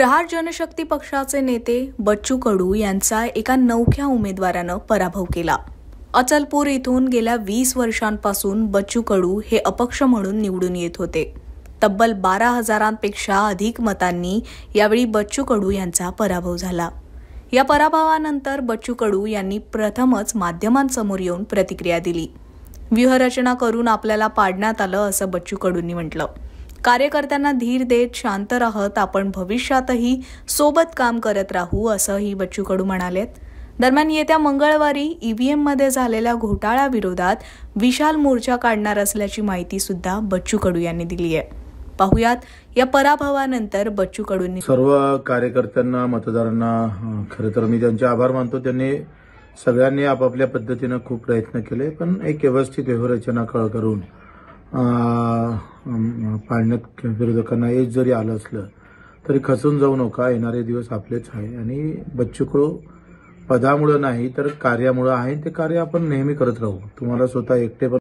प्रहार जनशक्ती पक्षाचे नेते बच्चू कडू यांचा एका नवख्या उमेदवारानं पराभव केला। अचलपूर इथून गेल्या 20 वर्षांपासून बच्चू कडू हे अपक्ष म्हणून निवडून येत होते। तब्बल 12,000पेक्षा अधिक मतांनी यावेळी बच्चू कडू यांचा पराभव झाला। या पराभवानंतर बच्चू कडू यांनी प्रथमच माध्यमांसमोर येऊन प्रतिक्रिया दिली। व्यूहरचना करून आपल्याला पाडण्यात आलं असं बच्चू कडूंनी म्हटलं। कार्यकर्त्यांना धीर देत शांत राहत आपण भविष्यातही सोबत काम करत राहू असंही बच्चू कडू म्हणालेत। दरम्यान येत्या मंगळवारी ईव्हीएममध्ये झालेल्या घोटाळ्याविरोधात विशाल मोर्चा काढणार असल्याची माहिती सुद्धा बच्चू कडू यांनी दिली आहे। पाहुयात या पराभवानंतर बच्चू कडूंनी सर्व कार्यकर्त्यांना मतदारांना खरं तर मी त्यांचे आभार मानतो। त्यांनी सगळ्यांनी आपापल्या पद्धतीने खूप प्रयत्न केले, पण एक व्यवस्थित व्यूहरचना करून पाडण्यात विरोधकांना एज जरी आलं असलं तरी खचून जाऊ नका। येणारे दिवस आपलेच आहे आणि बच्चू कडू पदामुळे नाही तर कार्यामुळे आहे। ते कार्य आपण नेहमी करत राहू। तुम्हाला स्वतः एकटे